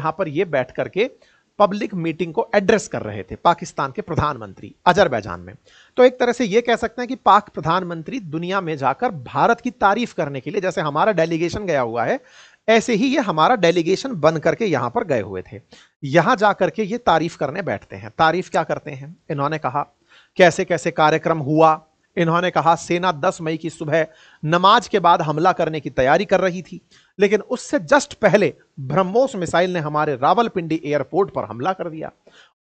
यहां पर ये बैठ करके पब्लिक मीटिंग को एड्रेस कर रहे थे, पाकिस्तान के प्रधानमंत्री अजरबैजान में। तो एक तरह से ये कह सकते हैं कि पाक प्रधानमंत्री दुनिया में जाकर भारत की तारीफ करने के लिए, जैसे हमारा डेलीगेशन गया हुआ है, ऐसे ही ये हमारा डेलीगेशन बन करके यहां पर गए हुए थे। यहां जाकर के ये तारीफ करने बैठते हैं। तारीफ क्या करते हैं? इन्होंने कहा कैसे कैसे कार्यक्रम हुआ। इन्होंने कहा सेना 10 मई की सुबह नमाज के बाद हमला करने की तैयारी कर रही थी, लेकिन उससे जस्ट पहले ब्रह्मोस मिसाइल ने हमारे रावलपिंडी एयरपोर्ट पर हमला कर दिया।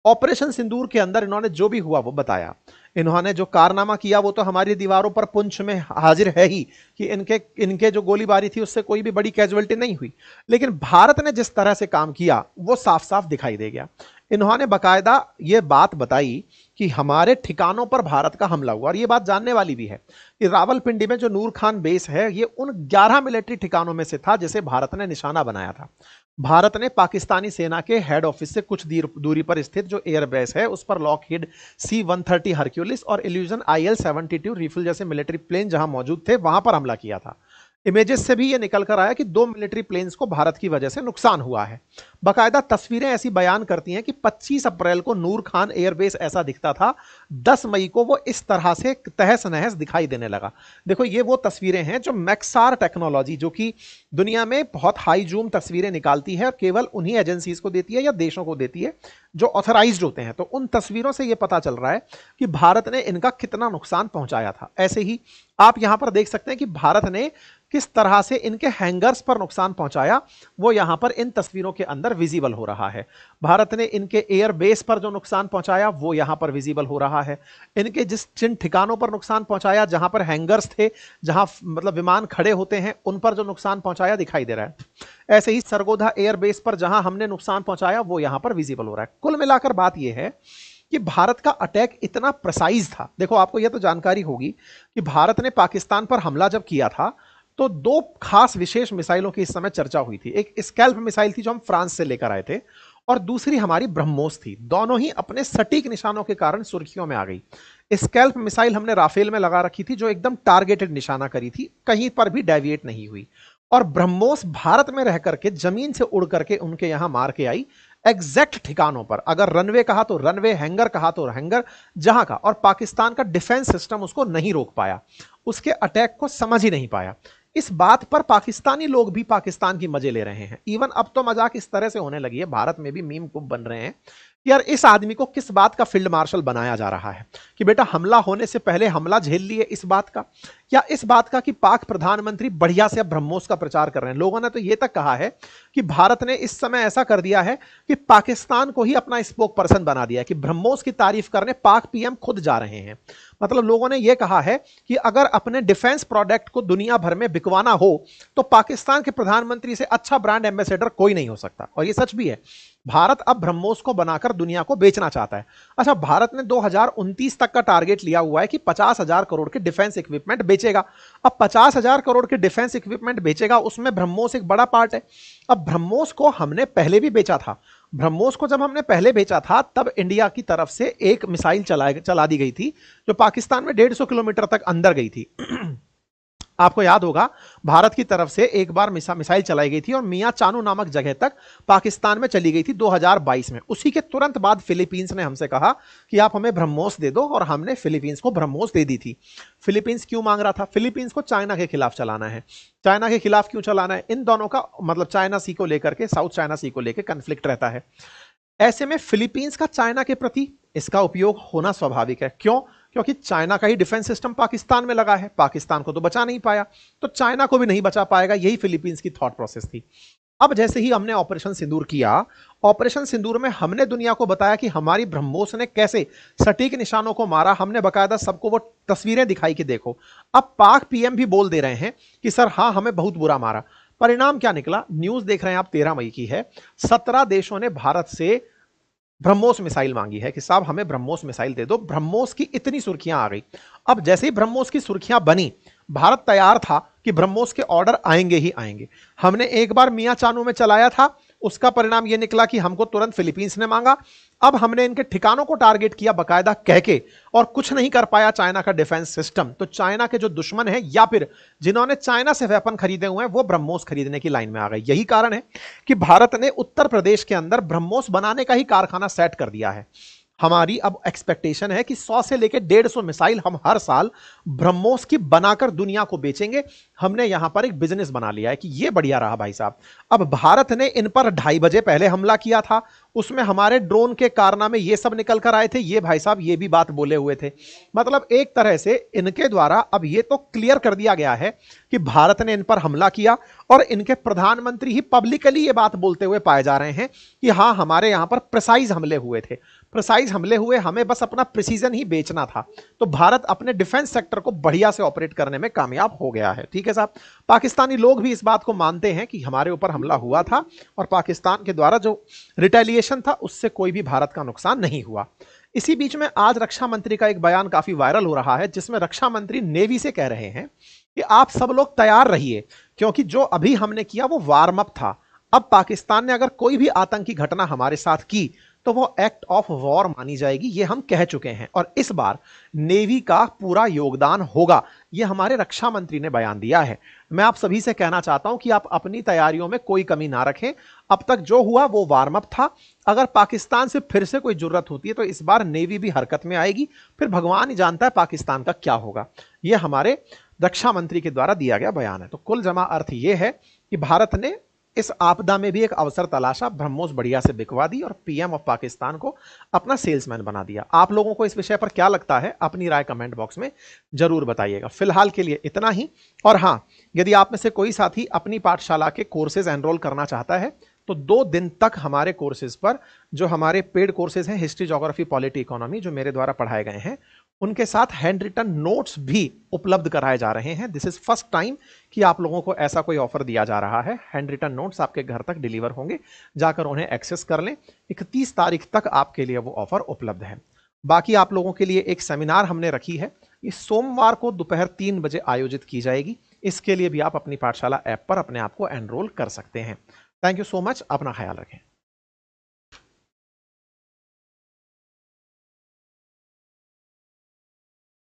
ऑपरेशन सिंदूर के अंदर इन्होंने जो भी हुआ वो बताया। इन्होंने जो कारनामा किया वो तो हमारी दीवारों पर पुंछ में हाजिर है ही कि इनके जो गोलीबारी थी उससे कोई भी बड़ी कैजुअल्टी नहीं हुई, लेकिन भारत ने जिस तरह से काम किया वो साफ साफ दिखाई दे गया। इन्होंने बकायदा ये बात बताई कि हमारे ठिकानों पर भारत का हमला हुआ, और ये बात जानने वाली भी है कि रावलपिंडी में जो नूर खान बेस है ये उन 11 मिलिट्री ठिकानों में से था जिसे भारत ने निशाना बनाया था। भारत ने पाकिस्तानी सेना के हेड ऑफिस से कुछ दूरी पर स्थित जो एयरबेस है उस पर लॉकहीड C-130 हरक्यूलिस और इल्यूजन IL-72 रिफल जैसे मिलिट्री प्लेन जहां मौजूद थे वहां पर हमला किया था। इमेजेस से भी यह निकल कर आया कि 2 मिलिट्री प्लेन्स को भारत की वजह से नुकसान हुआ है। बाकायदा तस्वीरें ऐसी बयान करती हैं कि 25 अप्रैल को नूर खान एयरबेस ऐसा दिखता था, 10 मई को वो इस तरह से तहस नहस दिखाई देने लगा। देखो ये वो तस्वीरें हैं जो मैक्सार टेक्नोलॉजी, जो कि दुनिया में बहुत हाई जूम तस्वीरें निकालती है और केवल उन्हीं एजेंसीज को देती है या देशों को देती है जो ऑथराइज्ड होते हैं। तो उन तस्वीरों से यह पता चल रहा है कि भारत ने इनका कितना नुकसान पहुंचाया था। ऐसे ही आप यहां पर देख सकते हैं कि भारत ने किस तरह से इनके हैंगर्स पर नुकसान पहुंचाया, वो यहां पर इन तस्वीरों के अंदर विजिबल हो रहा है। भारत ने इनके एयरबेस पर जो नुकसान पहुंचाया वो यहां पर विजिबल हो रहा है। इनके जिन ठिकानों पर नुकसान पहुंचाया, जहां पर हैंगर्स थे, जहां मतलब विमान खड़े होते हैं, उन पर जो नुकसान पहुंचाया दिखाई दे रहा है। ऐसे ही सरगोधा एयरबेस पर जहां हमने नुकसान पहुंचाया वो यहां पर विजिबल हो रहा है। कुल मिलाकर बात यह है कि भारत का अटैक इतना प्रिसाइज था। देखो आपको यह तो जानकारी होगी कि भारत ने पाकिस्तान पर हमला जब किया था तो 2 खास विशेष मिसाइलों की इस समय चर्चा हुई थी। एक स्कैल्प मिसाइल थी जो हम फ्रांस से लेकर आए थे, और दूसरी हमारी ब्रह्मोस थी। दोनों ही अपने सटीक निशानों के कारण सुर्खियों में आ गई। स्कैल्प मिसाइल हमने राफेल में लगा रखी थी जो एकदम टारगेटेड निशाना करी थी, कहीं पर भी डेविएट नहीं हुई। और ब्रह्मोस भारत में रह करके जमीन से उड़ करके उनके यहां मार के आई एग्जैक्ट ठिकानों पर। अगर रनवे कहा तो रनवे, हैंगर कहा तो हैंगर, जहां का। और पाकिस्तान का डिफेंस सिस्टम उसको नहीं रोक पाया, उसके अटैक को समझ ही नहीं पाया। इस बात पर पाकिस्तानी लोग भी पाकिस्तान की मजे ले रहे हैं। इवन अब तो मजाक इस तरह से होने लगी है, भारत में भी मीम खूब बन रहे हैं कि यार इस आदमी को किस बात का फील्ड मार्शल बनाया जा रहा है कि बेटा हमला होने से पहले हमला झेल लिए, इस बात का, या इस बात का कि पाक प्रधानमंत्री बढ़िया से अब ब्रह्मोस का प्रचार कर रहे हैं। लोगों ने तो यह तक कहा है कि भारत ने इस समय ऐसा कर दिया है कि पाकिस्तान को ही अपना स्पोक पर्सन बना दिया है, कि ब्रह्मोस की तारीफ करने पाक पीएम खुद जा रहे हैं। मतलब लोगों ने यह कहा है कि अगर अपने डिफेंस प्रोडक्ट को दुनिया भर में बिकवाना हो तो पाकिस्तान के प्रधानमंत्री से अच्छा ब्रांड एम्बेसडर कोई नहीं हो सकता। और यह सच भी है। भारत अब ब्रह्मोस को बनाकर दुनिया को बेचना चाहता है। अच्छा, भारत ने 2029 तक का टारगेट लिया हुआ है कि 50,000 करोड़ के डिफेंस इक्विपमेंट बेचेगा। अब 50,000 करोड़ के डिफेंस इक्विपमेंट बेचेगा, उसमें ब्रह्मोस एक बड़ा पार्ट है। अब ब्रह्मोस को हमने पहले भी बेचा था। ब्रह्मोस को जब हमने पहले बेचा था तब इंडिया की तरफ से एक मिसाइल चला दी गई थी जो पाकिस्तान में 150 किलोमीटर तक अंदर गई थी। आपको याद होगा भारत की तरफ से एक बार मिसाइल चलाई गई थी और मियां चानू नामक जगह तक पाकिस्तान में चली गई थी 2022 में। उसी के तुरंत बाद फिलीपींस ने हमसे कहा कि आप हमें ब्रह्मोस दे दो, और हमने फिलीपींस को ब्रह्मोस दे दी थी। फिलीपींस क्यों मांग रहा था? फिलीपींस को चाइना के खिलाफ चलाना है। चाइना के खिलाफ क्यों चलाना है? इन दोनों का मतलब चाइना सी को लेकर के, साउथ चाइना सी को लेकर कन्फ्लिक्ट रहता है। ऐसे में फिलीपींस का चाइना के प्रति इसका उपयोग होना स्वाभाविक है। क्यों? क्योंकि चाइना का ही डिफेंस सिस्टम पाकिस्तान में लगा है, पाकिस्तान को तो बचा नहीं पाया, तो चाइना को भी नहीं बचा पाएगा। यही फिलीपींस की थॉट प्रोसेस थी। अब जैसे ही हमने ऑपरेशन सिंदूर किया, ऑपरेशन सिंदूर में हमने दुनिया को बताया कि हमारी ब्रह्मोस ने कैसे सटीक निशानों को मारा। हमने बकायदा सबको वो तस्वीरें दिखाई कि देखो। अब पाक पीएम भी बोल दे रहे हैं कि सर हाँ, हमें बहुत बुरा मारा। परिणाम क्या निकला? न्यूज देख रहे हैं आप, 13 मई की है। 17 देशों ने भारत से ब्रह्मोस मिसाइल मांगी है कि साहब हमें ब्रह्मोस मिसाइल दे दो। ब्रह्मोस की इतनी सुर्खियां आ गई। अब जैसे ही ब्रह्मोस की सुर्खियां बनी, भारत तैयार था कि ब्रह्मोस के ऑर्डर आएंगे ही आएंगे। हमने एक बार मियां चानू में चलाया था, उसका परिणाम यह निकला कि हमको तुरंत फिलीपींस ने मांगा। अब हमने इनके ठिकानों को टारगेट किया बकायदा कह के, और कुछ नहीं कर पाया चाइना का डिफेंस सिस्टम। तो चाइना के जो दुश्मन है या फिर जिन्होंने चाइना से वेपन खरीदे हुए हैं वो ब्रह्मोस खरीदने की लाइन में आ गए। यही कारण है कि भारत ने उत्तर प्रदेश के अंदर ब्रह्मोस बनाने का ही कारखाना सेट कर दिया है। हमारी अब एक्सपेक्टेशन है कि 100 से लेकर 150 मिसाइल हम हर साल ब्रह्मोस की बनाकर दुनिया को बेचेंगे। हमने यहां पर एक बिजनेस बना लिया है कि ये बढ़िया रहा भाई साहब। अब भारत ने इन पर 2:30 बजे पहले हमला किया था, उसमें हमारे ड्रोन के कारनामे ये सब निकल कर आए थे। ये भाई साहब ये भी बात बोले हुए थे। मतलब एक तरह से इनके द्वारा अब ये तो क्लियर कर दिया गया है कि भारत ने इन पर हमला किया, और इनके प्रधानमंत्री ही पब्लिकली ये बात बोलते हुए पाए जा रहे हैं कि हाँ हमारे यहां पर प्रिसाइज हमले हुए थे, प्रिसाइज हमले हुए, हमें बस अपना प्रिसीजन ही बेचना था। तो भारत अपने डिफेंस सेक्टर को बढ़िया से ऑपरेट करने में कामयाब हो गया है। ठीक है साहब, पाकिस्तानी लोग भी इस बात को मानते हैं कि हमारे ऊपर हमला हुआ था और पाकिस्तान के द्वारा जो रिटेलिएशन था उससे कोई भी भारत का नुकसान नहीं हुआ। इसी बीच में आज रक्षा मंत्री का एक बयान काफी वायरल हो रहा है, जिसमें रक्षा मंत्री नेवी से कह रहे हैं कि आप सब लोग तैयार रहिए, क्योंकि जो अभी हमने किया वो वार्म अप था। अब पाकिस्तान ने अगर कोई भी आतंकी घटना हमारे साथ की तो वो एक्ट ऑफ वॉर मानी जाएगी, ये हम कह चुके हैं, और इस बार नेवी का पूरा योगदान होगा, ये हमारे रक्षा मंत्री ने बयान दिया है। मैं आप सभी से कहना चाहता हूं कि आप अपनी तैयारियों में कोई कमी ना रखें। अब तक जो हुआ वो वार्म अप था। अगर पाकिस्तान से फिर से कोई जरूरत होती है तो इस बार नेवी भी हरकत में आएगी, फिर भगवान ही जानता है पाकिस्तान का क्या होगा। यह हमारे रक्षा मंत्री के द्वारा दिया गया बयान है। तो कुल जमा अर्थ यह है कि भारत ने इस आपदा में भी एक अवसर तलाशा, ब्रह्मोस बढ़िया से बिकवा दी और पीएम ऑफ पाकिस्तान को अपना सेल्समैन बना दिया। आप लोगों को इस विषय पर क्या लगता है, अपनी राय कमेंट बॉक्स में जरूर बताइएगा। फिलहाल के लिए इतना ही। और हां, यदि आप में से कोई साथी अपनी पाठशाला के कोर्सेज एनरोल करना चाहता है तो 2 दिन तक हमारे कोर्सेज पर, जो हमारे पेड कोर्सेज हैं हिस्ट्री, ज्योग्राफी, पॉलिटी, इकोनॉमी, जो मेरे द्वारा पढ़ाए गए हैं, उनके साथ हैंड रिटन नोट्स भी उपलब्ध कराए जा रहे हैं। दिस इज फर्स्ट टाइम कि आप लोगों को ऐसा कोई ऑफर दिया जा रहा है। हैंड रिटन नोट्स आपके घर तक डिलीवर होंगे, जाकर उन्हें एक्सेस कर लें। 31 तारीख तक आपके लिए वो ऑफर उपलब्ध है। बाकी आप लोगों के लिए एक सेमिनार हमने रखी है, ये सोमवार को दोपहर 3 बजे आयोजित की जाएगी। इसके लिए भी आप अपनी पाठशाला ऐप पर अपने आप को एनरोल कर सकते हैं। थैंक यू सो मच, अपना ख्याल रखें।